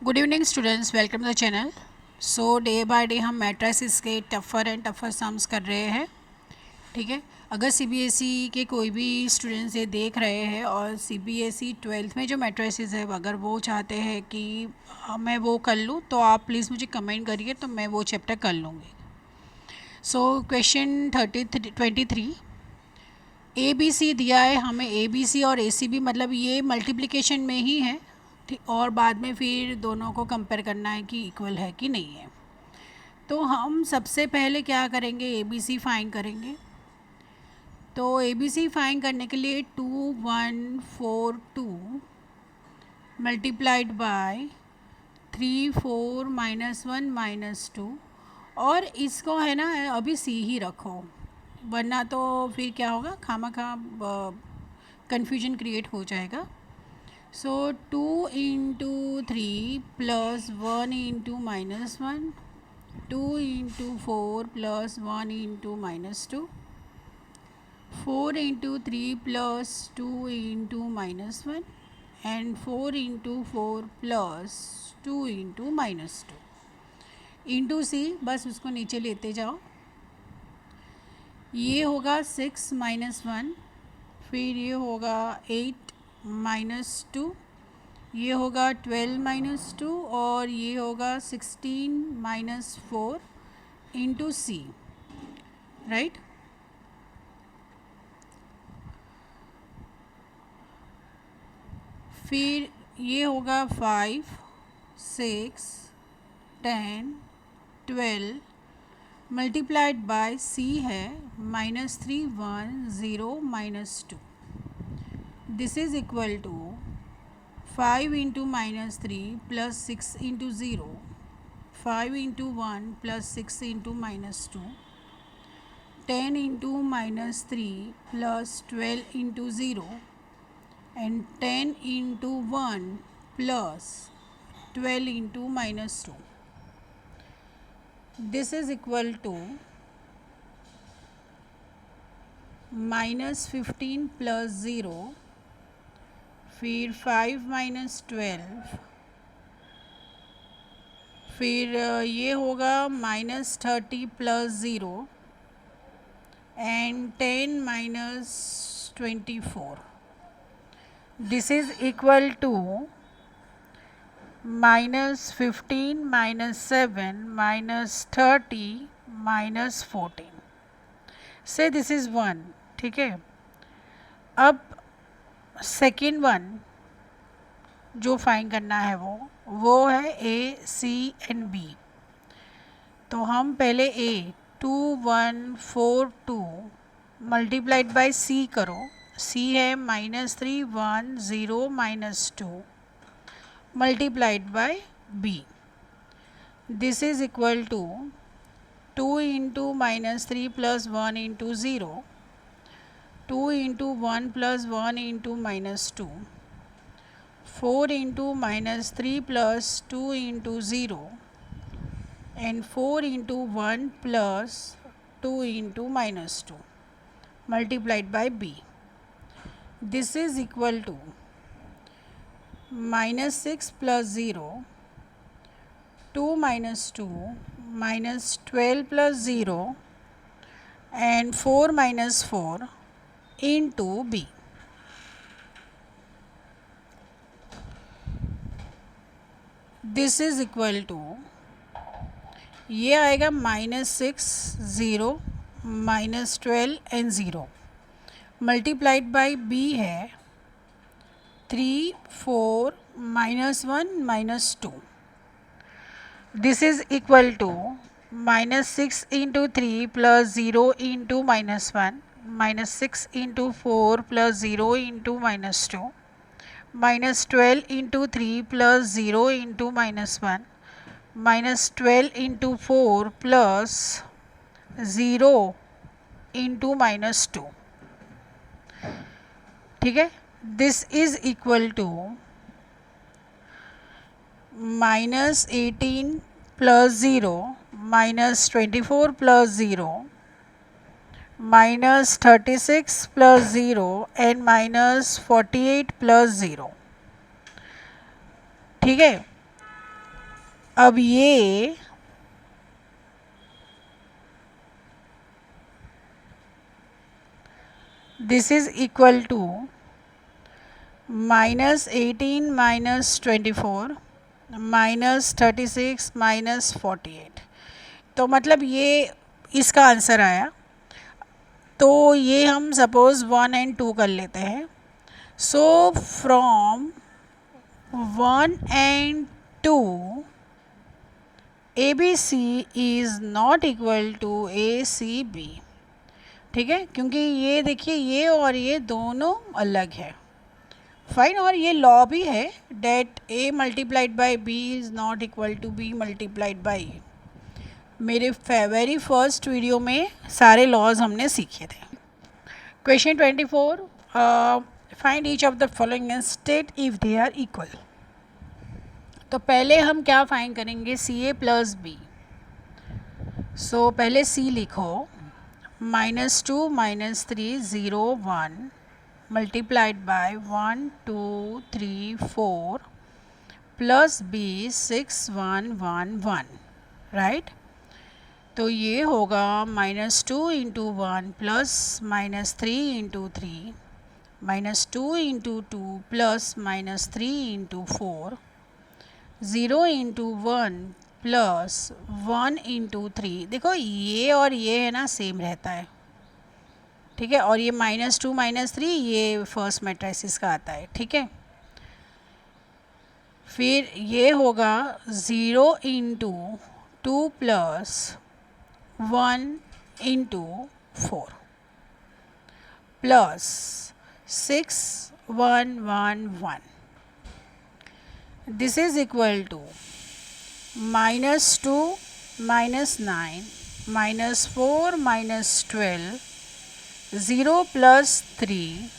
Good evening students, welcome to the channel. So day by day हम matrices के tougher and टफ़र sums कर रहे हैं। ठीक है, अगर सीबीएसई के कोई भी स्टूडेंट्स ये देख रहे हैं और सीबीएसई 12th में जो मैट्रिसेस है अगर वो चाहते हैं कि मैं वो कर लूँ तो आप प्लीज़ मुझे कमेंट करिए तो मैं वो चैप्टर कर लूँगी। So question 23 A B C दिया है हमें। ए बी सी और ए सी बी मतलब ये मल्टीप्लिकेशन में ही है, ठीक, और बाद में फिर दोनों को कंपेयर करना है कि इक्वल है कि नहीं है। तो हम सबसे पहले क्या करेंगे, ए बी सी फाइंड करेंगे। तो ए बी सी फाइंड करने के लिए 2142 मल्टीप्लाइड बाय 34 -1 -2, और इसको है ना अभी सी ही रखो, वरना तो फिर क्या होगा, खामा कन्फ्यूजन क्रिएट हो जाएगा। So 2 into 3 plus 1 into -1, 2 into 4 plus 1 into -2, 4 into 3 plus 2 into -1 and 4 into 4 plus 2 into -2 into C, बस उसको नीचे लेते जाओ। ये होगा 6 -1, फिर ये होगा 8 -2, ये होगा 12 -2, और ये होगा 16 -4 इंटू सी, राइट। फिर ये होगा 5 6 10 12 मल्टीप्लाइड बाय सी है -3 1 0 -2। This is equal to 5 into -3 plus 6 into 0, 5 into 1 plus 6 into -2, 10 into -3 plus 12 into 0 and 10 into 1 plus 12 into -2। This is equal to -15 plus 0, फिर 5 -12, फिर ये होगा -30 plus 0 and 10 -24। This is equal to -15 -7 -30 -14। से this is 1, ठीक है। अब second one जो find करना है वो है ए सी एंड बी। तो हम पहले ए 2142 मल्टीप्लाइड बाय सी करो। सी है -3 1 0 -2 multiplied by B. This is equal to 2 into -3 plus 1 into 0, 2 into 1 plus 1 into -2, 4 into -3 plus 2 into 0 and 4 into 1 plus 2 into -2 multiplied by B. This is equal to -6 plus 0, 2 -2 -12 plus 0 and 4 -4 into B. This is equal to, ये आएगा -6 0 -12 and 0 multiplied by B है 3 4 -1 -2। This is equal to -6 into 3 plus 0 into -1 -6 into 4 plus 0 into -2 -12 into 3 plus 0 into -1 -12 into 4 plus 0 into -2, ठीक है। This is equal to -18 plus 0 -24 plus 0 -36 plus 0 and -48 plus 0, ठीक है। अब ये this is equal to -18 -24 -36 -48, तो मतलब ये इसका आंसर आया। तो ये हम सपोज़ 1 एंड 2 कर लेते हैं। So from 1 and 2 ABC is not equal to ACB। ठीक है, क्योंकि ये देखिए ये और ये दोनों अलग है। फाइन, और ये लॉ भी है that A multiplied by B is not equal to B multiplied by A। मेरे वेरी फर्स्ट वीडियो में सारे लॉज हमने सीखे थे। Question 24, find each of the following and state if they are equal. तो पहले हम क्या फाइंड करेंगे, CA प्लस B। सो पहले C लिखो, -2 -3 0 1 multiplied by 1 2 3 4 plus B 6 1 1 1, right. तो ये होगा -2 into 1 plus -3 into 3 -2 into 2 plus -3 into 4 0 into 1 plus 1 into 3। देखो ये और ये है ना सेम रहता है, ठीक है, और ये -2 -3 ये फर्स्ट मैट्रिसेस का आता है, ठीक है। फिर ये होगा 0 into 2 plus 1 into 4 plus 6 1 1 1। This is equal to -2 -9 -4 -12 0 plus 3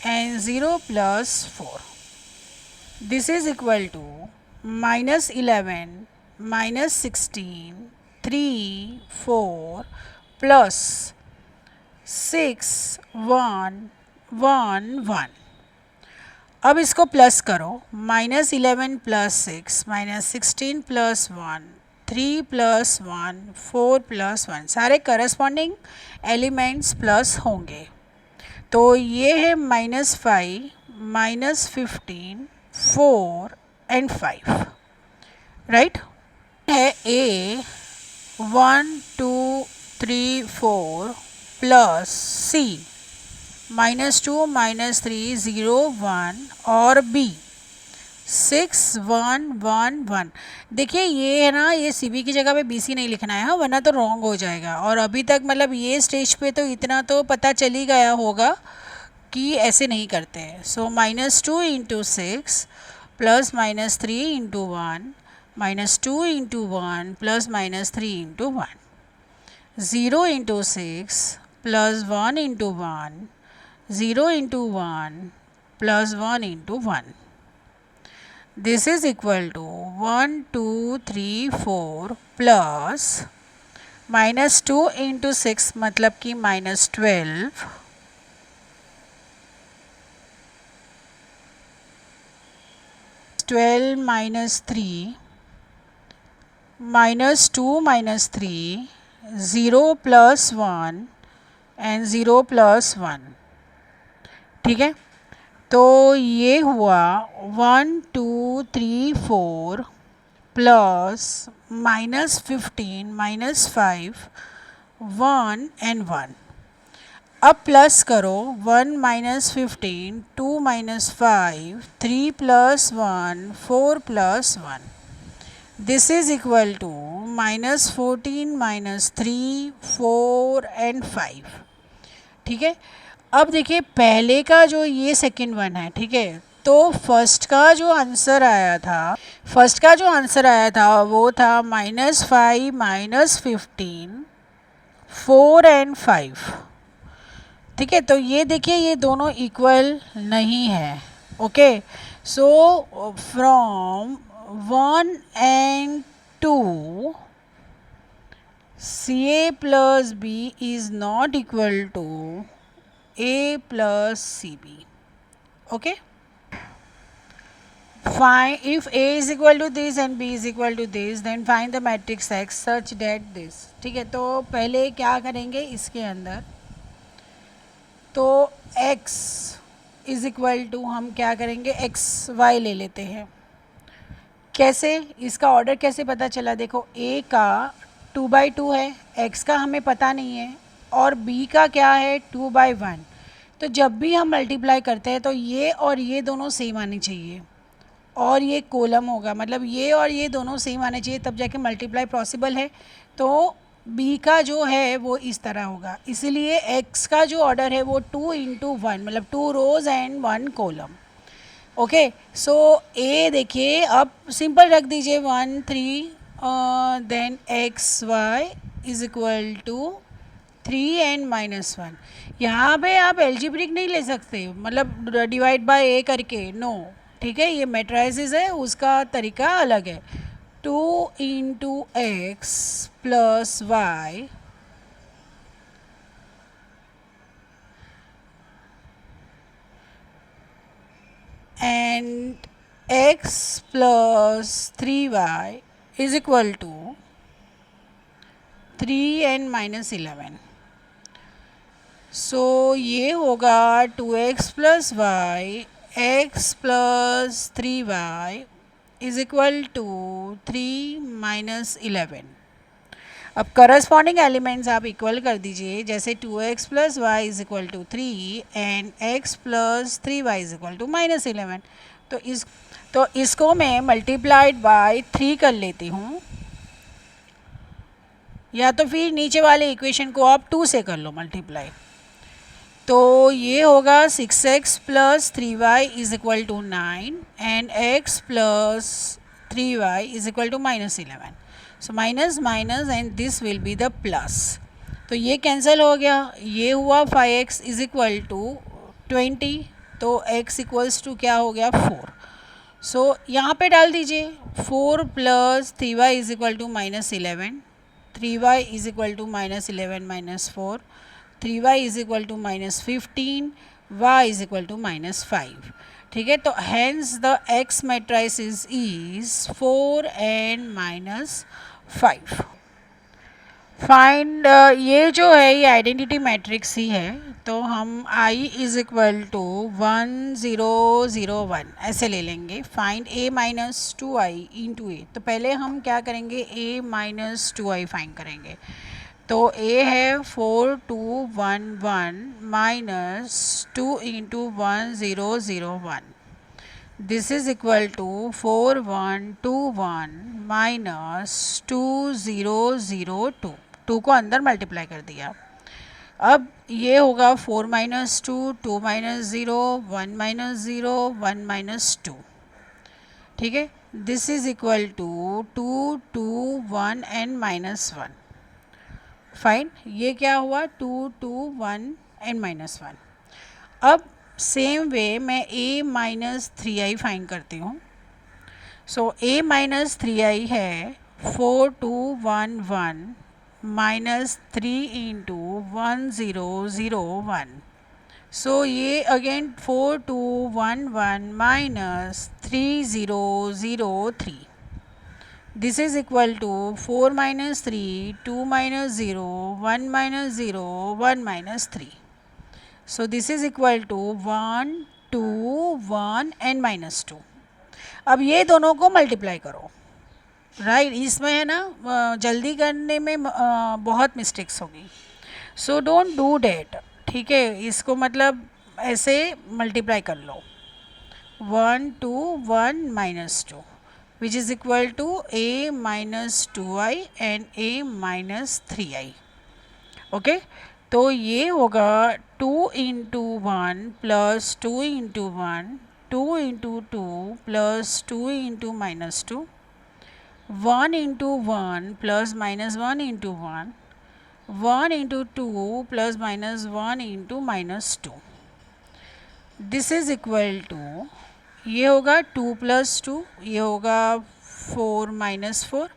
and 0 plus 4. This is equal to -11 -16 3 4 plus 6 1 1 1। अब इसको प्लस करो, -11 प्लस 6 -16 प्लस 1 3 प्लस 1 4 प्लस 1, सारे करस्पॉन्डिंग एलिमेंट्स प्लस होंगे। तो ये है -5 -15 4 एंड 5, राइट। है A 1 2 3 4 प्लस C -2 -3 0 1 और B 6 1 1 1। देखिए ये है ना, ये CB की जगह पे BC नहीं लिखना है, वरना तो रॉन्ग हो जाएगा। और अभी तक मतलब ये स्टेज पे तो इतना तो पता चल ही गया होगा कि ऐसे नहीं करते हैं। सो -2 into 6 plus -3 into 1 -2 into 1 plus -3 into 1 0 into 6 plus 1 into 1 0 into 1 plus 1 into 1. This is equal to 1 2 3 4 plus -2 into 6 मतलब कि -12 12 minus 3 -2 -3 0 plus 1 and 0 plus 1, ठीक है। तो ये हुआ 1 2 3 4 प्लस -15 -5 1 एंड 1। अब प्लस करो 1 -15 2 -5 3 plus 1 4 plus 1। This is equal to -14 -3 4 and 5, ठीक है। अब देखिए पहले का जो ये सेकंड वन है, ठीक है, तो फर्स्ट का जो आंसर आया था वो था -5 -15 4 एंड 5, ठीक है। तो ये देखिए ये दोनों इक्वल नहीं है, okay. So from 1 and 2 CA plus B is not equal to A plus CB, okay। find if A is equal to this and B is equal to this, then find the matrix X such that this. ठीक है, तो पहले क्या करेंगे इसके अंदर, तो X is equal to हम क्या करेंगे एक्स वाई ले लेते हैं. कैसे, इसका ऑर्डर कैसे पता चला, देखो A का 2/2 है, X का हमें पता नहीं है, और B का क्या है 2/1. तो जब भी हम मल्टीप्लाई करते हैं तो ये और ये दोनों सेम आने चाहिए, और ये कॉलम होगा, मतलब ये और ये दोनों सेम आने चाहिए, तब जाके मल्टीप्लाई पॉसिबल है. तो B का जो है वो इस तरह होगा, इसीलिए X का जो ऑर्डर है वो 2 × 1, मतलब 2 rows and 1 column. Okay, so A देखिए, अब सिंपल रख दीजिए 1 3, then X Y is equal to 3 and -1. यहाँ पे आप एल्जेब्रिक नहीं ले सकते, मतलब डिवाइड बाय ए करके, नो. ठीक है, ये मैट्राइसिस है, उसका तरीका अलग है. 2 × x + y and x + 3y is equal to 3 and -11. सो ये होगा 2x + y x + 3y is equal to 3 - 11. अब करस्पॉन्डिंग एलिमेंट्स आप इक्वल कर दीजिए, जैसे 2x + y is equal to 3 and x + 3y is equal to -11. तो इसको मैं मल्टीप्लाइड बाय 3 कर लेती हूँ, या तो फिर नीचे वाले इक्वेशन को आप 2 से कर लो मल्टीप्लाई. तो ये होगा 6x + 3y is equal to 9 and x + 3y is equal to -11. So minus minus and this will be the plus. तो ये कैंसिल हो गया, ये हुआ 5x इज इक्वल टू 20, तो x इक्वल्स टू क्या हो गया 4. सो यहाँ पे डाल दीजिए 4 + 3y is equal to -11, 3y is equal to -11 - 4, 3y is equal to -15, y is equal to -5. ठीक है, तो hence the x matrices is 4 and -5. Find, ये जो है ये आइडेंटिटी मैट्रिक्स ही है, तो हम I इज इक्वल टू 1 0 0 1 ऐसे ले लेंगे. Find A - 2i × A. तो पहले हम क्या करेंगे, A - 2i फाइंड करेंगे. तो A है 4 2 1 1 -2 × 1 0 0 1. This is equal to 4 1 2 1 -2 0 0 2. 2 को अंदर मल्टीप्लाई कर दिया. अब ये होगा 4 - 2 2 - 0 1 - 0 1 - 2. ठीक है, this is equal to 2 2 1 and -1. Fine, ये क्या हुआ 2 2 1 and -1. अब सेम वे मैं A - 3i फाइंड करती हूँ. सो A - 3i है 4 2 1 1 -3 × 1 0 0 1. सो ये again 4 2 1 1 -3 0 0 3. This is equal to 4 - 3 2 - 0 1 - 0 1 - 3. So this is equal to 1 2 1 and -2. अब ये दोनों को मल्टीप्लाई करो, राइट. इसमें है ना जल्दी करने में बहुत मिस्टेक्स होगी, सो डोंट डू डैट. ठीक है, इसको मतलब ऐसे मल्टीप्लाई कर लो 1 2 1 -2, which is equal to A - 2i and A - 3i. Okay, तो ये होगा 2 × 1 + 2 × 1 2 × 2 + 2 × -2 1 × 1 + -1 × 1 1 × 2 + -1 × -2. दिस इज इक्वल टू, ये होगा 2 + 2, ये होगा 4 - 4,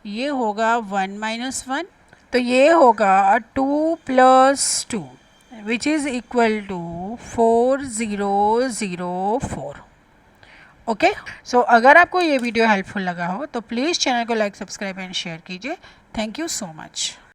ये होगा 1 - 1, तो ये होगा 2 + 2 which is equal to 4 0 0 4. Okay, so अगर आपको ये वीडियो हेल्पफुल लगा हो तो प्लीज़ चैनल को लाइक, सब्सक्राइब एंड शेयर कीजिए। Thank you so much.